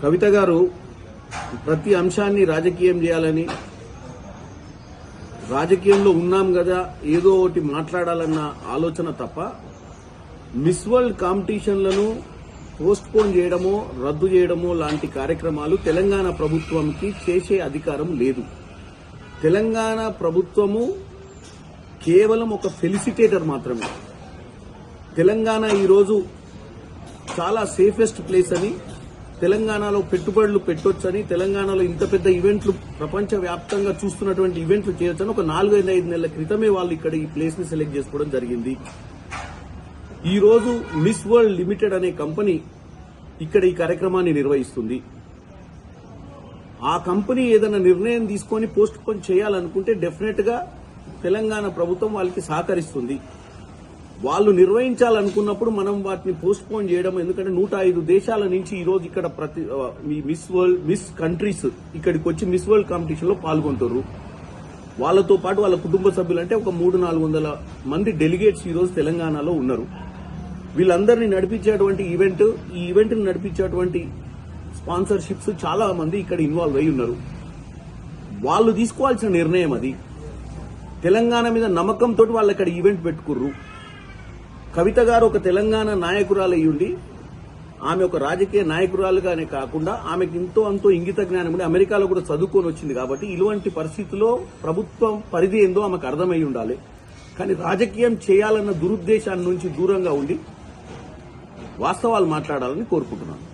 కవిత గారు ప్రతి అంశాన్ని రాజకీయం చేయాలని, రాజకీయంలో ఉన్నాం కదా ఏదో ఒకటి మాట్లాడాలన్న ఆలోచన తప్ప మిస్ వరల్డ్ కాంపిటీషన్లను పోస్ట్ పోన్ చేయడమో రద్దు చేయడమో లాంటి కార్యక్రమాలు తెలంగాణ ప్రభుత్వంకి చేసే అధికారం లేదు. తెలంగాణ ప్రభుత్వము కేవలం ఒక ఫెలిసిటేటర్ మాత్రమే. తెలంగాణ ఈరోజు చాలా సేఫెస్ట్ ప్లేస్ అని, తెలంగాణలో పెట్టుబడులు పెట్టొచ్చని, తెలంగాణలో ఇంత పెద్ద ఈవెంట్లు ప్రపంచ వ్యాప్తంగా చూస్తున్నటువంటి ఈవెంట్లు చేయొచ్చని ఒక 4-5 నెలల క్రితమే వాళ్ళు ఇక్కడ ఈ ప్లేస్ ని సెలెక్ట్ చేసుకోవడం జరిగింది. ఈ రోజు మిస్ వరల్డ్ లిమిటెడ్ అనే కంపెనీ ఇక్కడ ఈ కార్యక్రమాన్ని నిర్వహిస్తుంది. ఆ కంపెనీ ఏదైనా నిర్ణయం తీసుకొని పోస్ట్ పోన్ చేయాలనుకుంటే డెఫినెట్ గా తెలంగాణ ప్రభుత్వం వాళ్ళకి సహకరిస్తుంది. వాళ్ళు నిర్వహించాలనుకున్నప్పుడు మనం వాటిని పోస్ట్ పోన్ చేయడం, ఎందుకంటే 105 దేశాల నుంచి ఈ రోజు ఇక్కడ ప్రతి మిస్ కంట్రీస్ ఇక్కడికి వచ్చి మిస్ వరల్డ్ కాంపిటీషన్ లో పాల్గొంటారు. వాళ్ళతో పాటు వాళ్ళ కుటుంబ సభ్యులు అంటే ఒక 300-400 మంది డెలిగేట్స్ ఈ రోజు తెలంగాణలో ఉన్నారు. వీళ్ళందరినీ నడిపించేటువంటి ఈ ఈవెంట్ ని నడిపించేటువంటి స్పాన్సర్షిప్స్ చాలా మంది ఇక్కడ ఇన్వాల్వ్ అయి ఉన్నారు. వాళ్ళు తీసుకోవాల్సిన నిర్ణయం అది. తెలంగాణ మీద నమ్మకంతో వాళ్ళు అక్కడ ఈవెంట్ పెట్టుకుర్రు. కవిత గారు ఒక తెలంగాణ నాయకురాలు అయ్యుండి, ఆమె ఒక రాజకీయ నాయకురాలుగానే కాకుండా ఆమెకి అంతో ఇంగిత జ్ఞానం ఉండి అమెరికాలో కూడా చదువుకొని వచ్చింది కాబట్టి ఇలాంటి పరిస్థితుల్లో ప్రభుత్వం పరిధి ఏందో ఆమెకు అర్థమై ఉండాలి. కానీ రాజకీయం చేయాలన్న దురుద్దేశాన్ని నుంచి దూరంగా ఉండి వాస్తవాలు మాట్లాడాలని కోరుకుంటున్నాను.